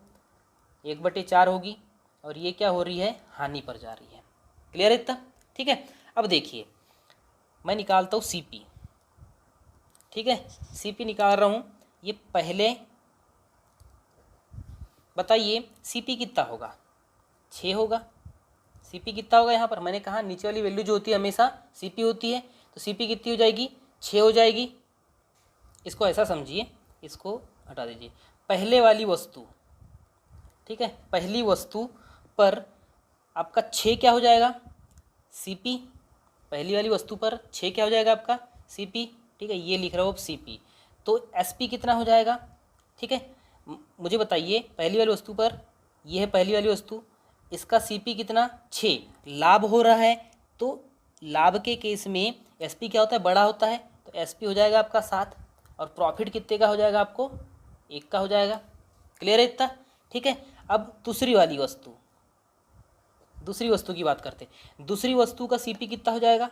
1/4 होगी, और ये क्या हो रही है, हानि पर जा रही है। क्लियर है इतना। ठीक है, अब देखिए मैं निकालता हूँ सीपी। ठीक है, सीपी निकाल रहा हूँ। ये पहले बताइए सीपी कितना होगा, 6 होगा। सीपी कितना होगा, यहाँ पर मैंने कहा नीचे वाली वैल्यू जो होती है हमेशा सीपी होती है, तो सीपी कितनी हो जाएगी, 6 हो जाएगी। इसको ऐसा समझिए, इसको हटा दीजिए, पहले वाली वस्तु, ठीक है, पहली वस्तु पर आपका 6 क्या हो जाएगा, सीपी। पहली वाली वस्तु पर 6 क्या हो जाएगा आपका, सीपी। ठीक है, ये लिख रहा हूँ अब सीपी, तो एसपी कितना हो जाएगा। ठीक है, मुझे बताइए पहली वाली वस्तु पर, ये है पहली वाली वस्तु, इसका सीपी कितना, 6, लाभ हो रहा है, तो लाभ के केस में एसपी क्या होता है, बड़ा होता है, तो एसपी हो जाएगा आपका 7, और प्रॉफिट कितने का हो जाएगा, आपको 1 का हो जाएगा। क्लियर है इतना। ठीक है, अब दूसरी वाली वस्तु, दूसरी वस्तु की बात करते हैं। दूसरी वस्तु का सीपी कितना हो जाएगा,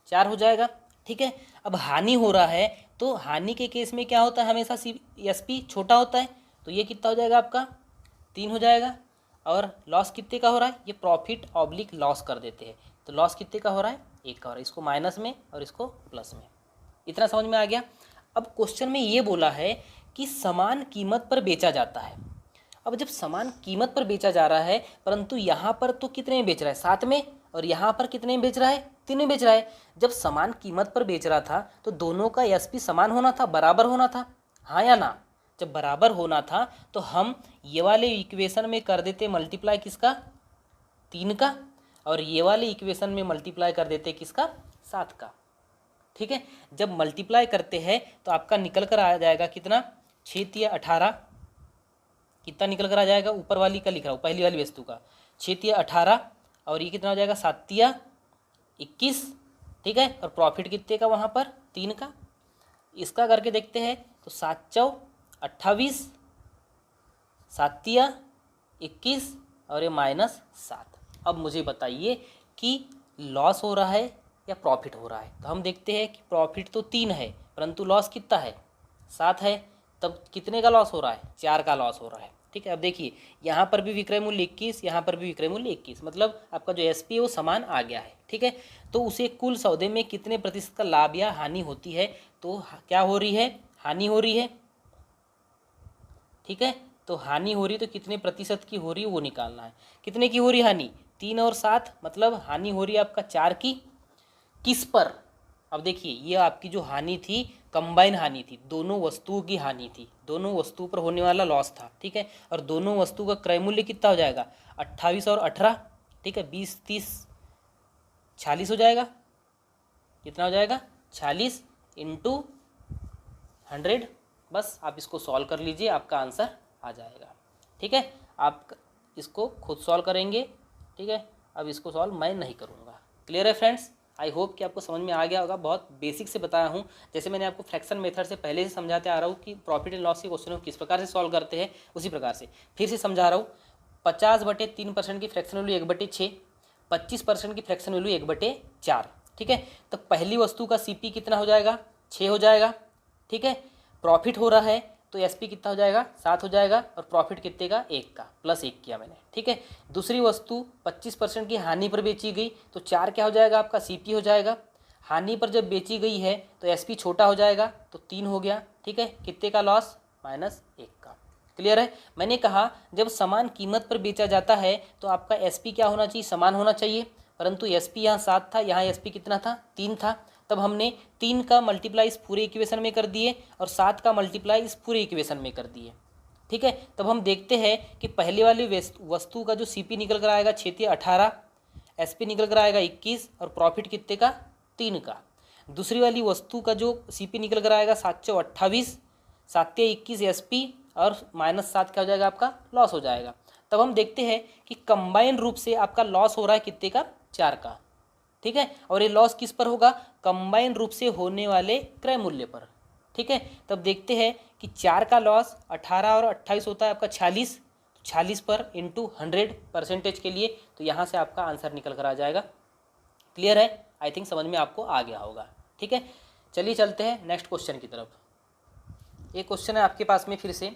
4 हो जाएगा। ठीक है, अब हानि हो रहा है, तो हानि के केस में क्या होता है, हमेशा एसपी छोटा होता है, तो ये कितना हो जाएगा आपका 3 हो जाएगा। और लॉस कितने का हो रहा है, ये प्रॉफिट ऑब्लिक लॉस कर देते हैं, तो लॉस कितने का हो रहा है 1 का हो रहा है, इसको माइनस में और इसको प्लस में। इतना समझ में आ गया। अब क्वेश्चन में ये बोला है कि समान कीमत पर बेचा जाता है। अब जब समान कीमत पर बेचा जा रहा है, परंतु यहाँ पर तो कितने में बेच रहा है 7 में, और यहाँ पर कितने में बेच रहा है 3 में बेच रहा है। जब समान कीमत पर बेच रहा था तो दोनों का एसपी समान होना था, बराबर होना था, हाँ या ना। जब बराबर होना था तो हम ये वाले इक्वेशन में कर देते मल्टीप्लाई किसका 3 का, और ये वाले इक्वेशन में मल्टीप्लाई कर देते किसका 7 का। ठीक है, जब मल्टीप्लाई करते हैं तो आपका निकल कर आ जाएगा कितना 6 या 18, कितना निकल कर आ जाएगा, ऊपर वाली का लिख रहा हूँ पहली वाली वस्तु का 6 या 18, और ये कितना हो जाएगा 7 या 21। ठीक है, और प्रॉफिट कितने का वहाँ पर 3 का। इसका करके देखते हैं तो 7 चौ 28, 7 या 21 और ये -7। अब मुझे बताइए कि लॉस हो रहा है या प्रॉफिट हो रहा है। तो हम देखते हैं कि प्रॉफिट तो 3 है परंतु लॉस कितना है 7 है, तब कितने का लॉस हो रहा है 4 का लॉस हो रहा है। ठीक है, अब देखिए यहाँ पर भी विक्रय मूल्य 21, यहाँ पर भी विक्रय मूल्य 21, मतलब आपका जो एसपी है वो समान आ गया है। ठीक है, तो उसे कुल सौदे में कितने प्रतिशत का लाभ या हानि होती है, तो क्या हो रही है हानि हो रही है। ठीक है, तो हानि हो रही है तो कितने प्रतिशत की हो रही है वो निकालना है। कितने की हो रही है हानि 3 और 7, मतलब हानि हो रही है आपका 4 की। किस पर, अब देखिए ये आपकी जो हानि थी कंबाइन हानि थी, दोनों वस्तुओं की हानि थी, दोनों वस्तुओं पर होने वाला लॉस था। ठीक है, और दोनों वस्तु का क्रय मूल्य कितना हो जाएगा 28 और 18। ठीक है, 20 30 46 हो जाएगा, कितना हो जाएगा 46 इंटू 100। बस आप इसको सॉल्व कर लीजिए, आपका आंसर आ जाएगा। ठीक है, आप इसको खुद सॉल्व करेंगे। ठीक है, अब इसको सॉल्व मैं नहीं करूँगा। क्लियर है फ्रेंड्स, आई होप कि आपको समझ में आ गया होगा। बहुत बेसिक से बताया हूँ, जैसे मैंने आपको फ्रैक्शन मेथड से पहले से समझाते आ रहा हूँ कि प्रॉफिट एंड लॉस के क्वेश्चन को किस प्रकार से सॉल्व करते हैं, उसी प्रकार से फिर से समझा रहा हूँ। 50/3% की फ्रैक्शन वैल्यू 1/6, 25% की फ्रैक्शन वैल्यू 1/4। ठीक है, तो पहली वस्तु का सीपी कितना हो जाएगा 6 हो जाएगा। ठीक है, प्रॉफिट हो रहा है तो एसपी कितना हो जाएगा 7 हो जाएगा, और प्रॉफिट कितने का 1 का, +1 किया मैंने। ठीक है, दूसरी वस्तु 25% की हानि पर बेची गई तो 4 क्या हो जाएगा आपका सीपी हो जाएगा। हानि पर जब बेची गई है तो एसपी छोटा हो जाएगा तो 3 हो गया। ठीक है, कितने का लॉस -1 का। क्लियर है, मैंने कहा जब समान कीमत पर बेचा जाता है तो आपका एसपी क्या होना चाहिए समान होना चाहिए, परंतु एसपी यहाँ 7 था, यहाँ एसपी कितना था 3 था। तब हमने 3 का मल्टीप्लाई इस पूरे इक्वेशन में कर दिए और 7 का मल्टीप्लाई इस पूरे इक्वेशन में कर दिए। ठीक है, तब हम देखते हैं कि पहले वाली वस्तु का जो सीपी निकल कर आएगा 6 18, एसपी निकल कर आएगा 21 और प्रॉफिट कितने का 3 का। दूसरी वाली वस्तु का जो सीपी निकल कर आएगा 7 28, 7 21 एसपी और -7 क्या हो जाएगा आपका लॉस हो जाएगा। तब हम देखते हैं कि कंबाइन रूप से आपका लॉस हो रहा है कितने का 4 का। ठीक है, और ये लॉस किस पर होगा कंबाइन रूप से होने वाले क्रय मूल्य पर। ठीक है, तब देखते हैं कि 4 का लॉस 18 और 28 होता है आपका 46, 46 पर इंटू 100% के लिए, तो यहाँ से आपका आंसर निकल कर आ जाएगा। क्लियर है, आई थिंक समझ में आपको आ गया होगा। ठीक है, चलिए चलते हैं नेक्स्ट क्वेश्चन की तरफ। एक क्वेश्चन है आपके पास में फिर से,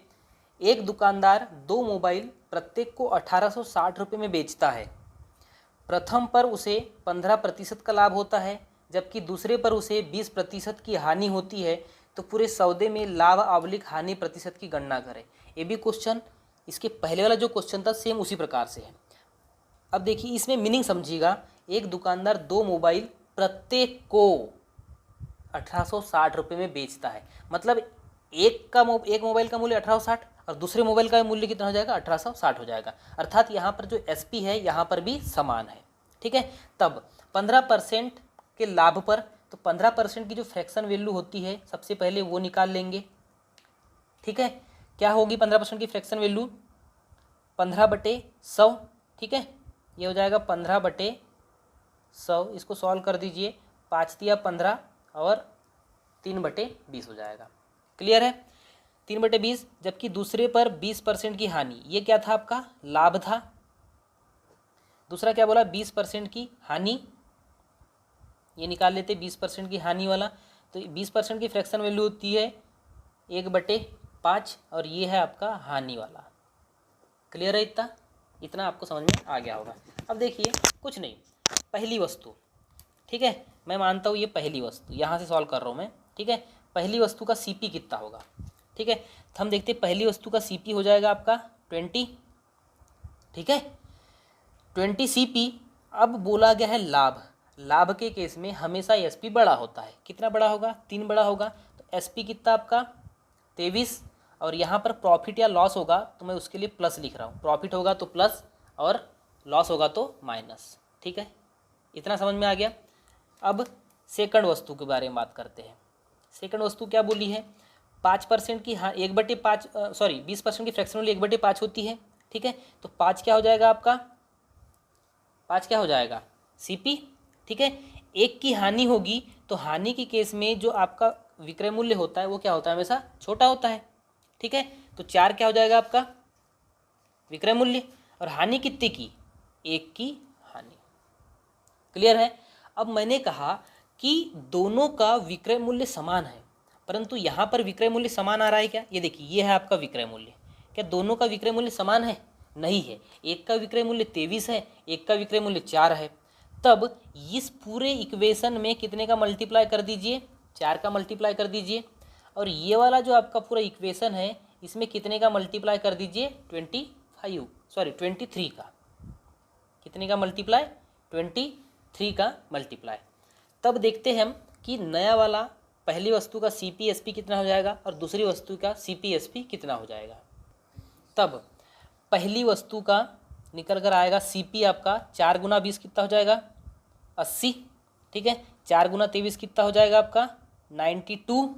एक दुकानदार 2 मोबाइल प्रत्येक को 1860 रुपये में बेचता है। प्रथम पर उसे 15% का लाभ होता है जबकि दूसरे पर उसे 20% की हानि होती है, तो पूरे सौदे में लाभ ऑब्लिक हानि प्रतिशत की गणना करें। ये भी क्वेश्चन इसके पहले वाला जो क्वेश्चन था सेम उसी प्रकार से है। अब देखिए इसमें मीनिंग समझिएगा, एक दुकानदार 2 मोबाइल प्रत्येक को 1860 रुपये में बेचता है, मतलब एक मोबाइल का मूल्य 1860 और दूसरे मोबाइल का मूल्य कितना हो जाएगा 1860 हो जाएगा, अर्थात यहाँ पर जो एसपी है यहाँ पर भी समान है। ठीक है, तब 15% के लाभ पर, तो 15% की जो फ्रैक्शन वैल्यू होती है सबसे पहले वो निकाल लेंगे। ठीक है, क्या होगी 15% की फ्रैक्शन वैल्यू 15/100। ठीक है, ये हो जाएगा 15/100, इसको सॉल्व कर दीजिए, 5 तिया 15 और 3/20 हो जाएगा। क्लियर है, 3/20, जबकि दूसरे पर 20% की हानि, ये क्या था आपका लाभ था। दूसरा क्या बोला 20% की हानि, ये निकाल लेते 20% की हानि वाला, तो 20% की फ्रैक्शन वैल्यू होती है 1/, 5 और ये है आपका हानि वाला। क्लियर है? इतना इतना आपको समझ में आ गया होगा। अब देखिए कुछ नहीं, पहली वस्तु, ठीक है, मैं मानता हूँ ये पहली वस्तु, यहाँ से सॉल्व कर रहा हूँ मैं, ठीक है। पहली वस्तु का सीपी कितना होगा, ठीक है, तो हम देखते हैं पहली वस्तु का सीपी हो जाएगा आपका 20, ठीक है, 20 सीपी। अब बोला गया है लाभ, लाभ के केस में हमेशा एसपी बड़ा होता है। कितना बड़ा होगा? 3 बड़ा होगा। तो एसपी कितना आपका 23, और यहाँ पर प्रॉफिट या लॉस होगा तो मैं उसके लिए प्लस लिख रहा हूँ। प्रॉफिट होगा तो प्लस और लॉस होगा तो माइनस, ठीक है, इतना समझ में आ गया। अब सेकंड वस्तु के बारे में बात करते हैं। सेकंड वस्तु क्या बोली है? 5% की, हाँ 1/5 सॉरी 20% की फ्रैक्शन वैल्यू 1/5 होती है, ठीक है। तो 5 क्या हो जाएगा आपका? 5 क्या हो जाएगा? सीपी, ठीक है। 1 की हानि होगी तो हानि के केस में जो आपका विक्रय मूल्य होता है वो क्या होता है? हमेशा छोटा होता है, ठीक है। तो 4 क्या हो जाएगा आपका? विक्रय मूल्य। और हानि कितने की? 1 की हानि। क्लियर है? अब मैंने कहा कि दोनों का विक्रय मूल्य समान है, परंतु यहाँ पर विक्रय मूल्य समान आ रहा है क्या? ये देखिए, ये है आपका विक्रय मूल्य। क्या दोनों का विक्रय मूल्य समान है? नहीं है। एक का विक्रय मूल्य 23 है, एक का विक्रय मूल्य 4 है। तब इस पूरे इक्वेशन में कितने का मल्टीप्लाई कर दीजिए? 4 का मल्टीप्लाई कर दीजिए। और ये वाला जो आपका पूरा इक्वेशन है इसमें कितने का मल्टीप्लाई कर दीजिए? 23 का। कितने का मल्टीप्लाई? 23 का मल्टीप्लाई। तब देखते हैं हम कि नया वाला पहली वस्तु का CPSP कितना हो जाएगा और दूसरी वस्तु का CPSP कितना हो जाएगा। तब पहली वस्तु का निकल कर आएगा CP आपका 4 गुना 20 कितना हो जाएगा? 80, ठीक है। 4 गुना 23 कितना हो जाएगा आपका? 92,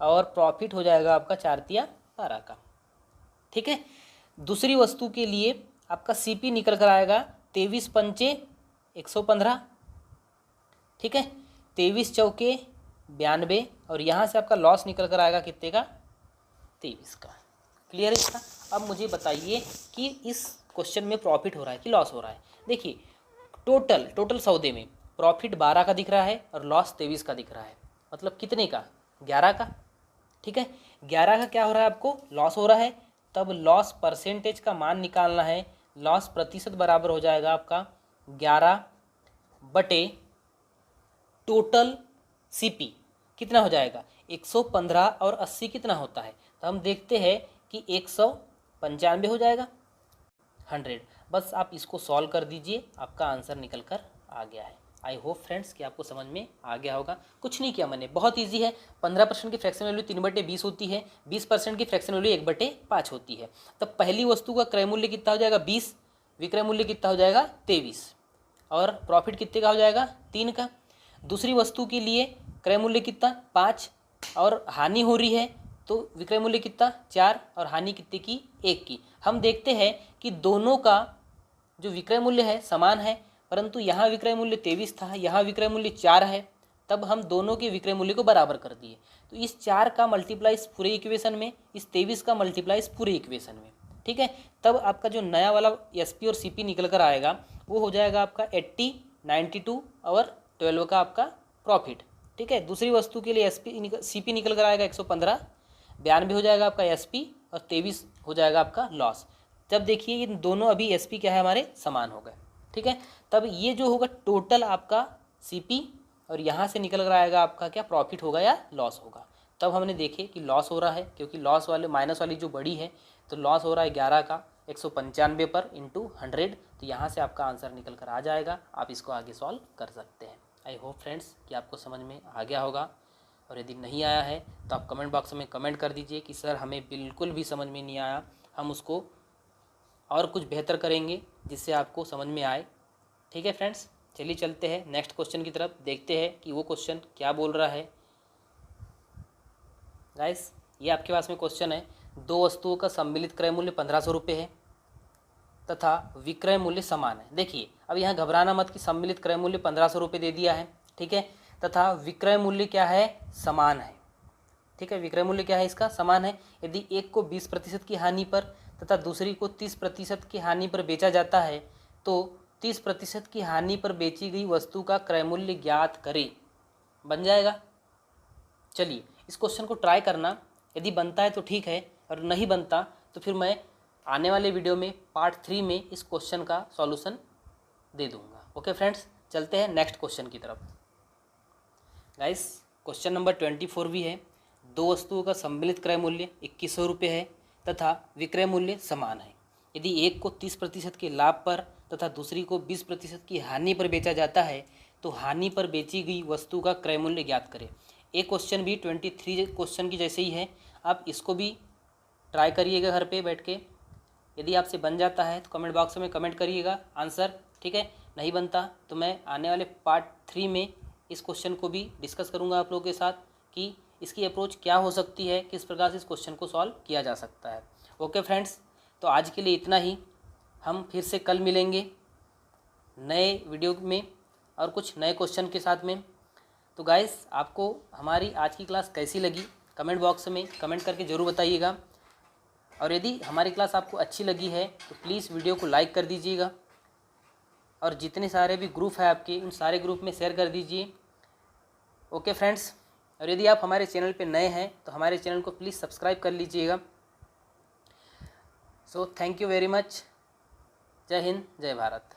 और प्रॉफिट हो जाएगा आपका 4 तिया 12 का, ठीक है। दूसरी वस्तु के लिए आपका CP निकल कर आएगा 23 पंचे 115, ठीक है, 23 चौके 92, और यहाँ से आपका लॉस निकल कर आएगा कितने का? 23 का। क्लियर है इसका? अब मुझे बताइए कि इस क्वेश्चन में प्रॉफिट हो रहा है कि लॉस हो रहा है। देखिए टोटल सौदे में प्रॉफिट 12 का दिख रहा है और लॉस 23 का दिख रहा है, मतलब कितने का? 11 का, ठीक है। 11 का क्या हो रहा है? आपको लॉस हो रहा है। तब लॉस परसेंटेज का मान निकालना है। लॉस प्रतिशत बराबर हो जाएगा आपका 11 बटे टोटल CP कितना हो जाएगा? 115, और 80 कितना होता है? तो हम देखते हैं कि 195 हो जाएगा, 100। बस आप इसको सॉल्व कर दीजिए, आपका आंसर निकल कर आ गया है। आई होप फ्रेंड्स कि आपको समझ में आ गया होगा। कुछ नहीं किया मैंने, बहुत इजी है। 15% की फ्रैक्शन वैल्यू 3/20 होती है, 20% की फ्रैक्शन वैल्यू 1/5 होती है। तब पहली वस्तु का क्रय मूल्य कितना हो जाएगा? 20, विक्रय मूल्य कितना हो जाएगा? 23, और प्रॉफिट कितने का हो जाएगा? 3 का। दूसरी वस्तु के लिए क्रय मूल्य कितना? 5, और हानि हो रही है तो विक्रय मूल्य कितना? 4, और हानि कितने की? 1 की। हम देखते हैं कि दोनों का जो विक्रय मूल्य है समान है, परंतु यहाँ विक्रय मूल्य 23 था, यहाँ विक्रय मूल्य 4 है। तब हम दोनों के विक्रय मूल्य को बराबर कर दिए। तो इस 4 का मल्टीप्लाई इस पूरे इक्वेशन में, इस 23 का मल्टीप्लाई इस पूरे इक्वेशन में, ठीक है। तब आपका जो नया वाला SP और CP निकल कर आएगा वो हो जाएगा आपका 80, 92 और 12 का आपका प्रॉफिट, ठीक है। दूसरी वस्तु के लिए CP निकल कर आएगा 115, 92 हो जाएगा आपका SP, और 23 हो जाएगा आपका लॉस। जब देखिए ये दोनों अभी SP क्या है? हमारे समान हो गए, ठीक है। तब ये जो होगा टोटल आपका CP, और यहाँ से निकल कर आएगा आपका क्या? प्रॉफिट होगा या लॉस होगा। तब हमने देखे कि लॉस हो रहा है, क्योंकि लॉस वाले माइनस वाली जो बड़ी है तो लॉस हो रहा है 11 का 195 पर इंटू 100। तो यहाँ से आपका आंसर निकल कर आ जाएगा। आप इसको आगे सॉल्व कर सकते हैं। आई होप फ्रेंड्स कि आपको समझ में आ गया होगा, और यदि नहीं आया है तो आप कमेंट बॉक्स में कमेंट कर दीजिए कि सर हमें बिल्कुल भी समझ में नहीं आया, हम उसको और कुछ बेहतर करेंगे जिससे आपको समझ में आए, ठीक है फ्रेंड्स। चलिए चलते हैं नेक्स्ट क्वेश्चन की तरफ, देखते हैं कि वो क्वेश्चन क्या बोल रहा है। गाइस ये आपके पास में क्वेश्चन है, दो वस्तुओं का सम्मिलित क्रय मूल्य 1500 रुपये है तथा विक्रय मूल्य समान है। देखिए अब यहाँ घबराना मत कि सम्मिलित क्रय मूल्य 1500 रुपये दे दिया है, ठीक है, तथा विक्रय मूल्य क्या है? समान है, ठीक है। विक्रय मूल्य क्या है? इसका समान है। यदि एक को 20% की हानि पर तथा दूसरी को 30% की हानि पर बेचा जाता है तो 30% की हानि पर बेची गई वस्तु का क्रय मूल्य ज्ञात करें। बन जाएगा। चलिए इस क्वेश्चन को ट्राई करना, यदि बनता है तो ठीक है, और नहीं बनता तो फिर मैं आने वाले वीडियो में पार्ट 3 में इस क्वेश्चन का सॉल्यूशन दे दूंगा। ओके फ्रेंड्स, चलते हैं नेक्स्ट क्वेश्चन की तरफ। गाइस, क्वेश्चन नंबर 24 भी है। दो वस्तुओं का सम्मिलित क्रय मूल्य 2100 रुपये है तथा विक्रय मूल्य समान है। यदि एक को 30% के लाभ पर तथा दूसरी को 20% की हानि पर बेचा जाता है तो हानि पर बेची गई वस्तु का क्रय मूल्य ज्ञात करें। एक क्वेश्चन भी 23 क्वेश्चन की जैसे ही है, आप इसको भी ट्राई करिएगा घर पे बैठ के। यदि आपसे बन जाता है तो कमेंट बॉक्स में कमेंट करिएगा आंसर, ठीक है। नहीं बनता तो मैं आने वाले पार्ट 3 में इस क्वेश्चन को भी डिस्कस करूंगा आप लोगों के साथ कि इसकी अप्रोच क्या हो सकती है, किस प्रकार से इस क्वेश्चन को सॉल्व किया जा सकता है। ओके फ्रेंड्स, तो आज के लिए इतना ही। हम फिर से कल मिलेंगे नए वीडियो में और कुछ नए क्वेश्चन के साथ में। तो गाइस, आपको हमारी आज की क्लास कैसी लगी कमेंट बॉक्स में कमेंट करके ज़रूर बताइएगा। और यदि हमारी क्लास आपको अच्छी लगी है तो प्लीज़ वीडियो को लाइक कर दीजिएगा और जितने सारे भी ग्रुप है आपके उन सारे ग्रुप में शेयर कर दीजिए। ओके फ्रेंड्स, और यदि आप हमारे चैनल पे नए हैं तो हमारे चैनल को प्लीज़ सब्सक्राइब कर लीजिएगा। So thank you very much. जय हिंद, जय भारत।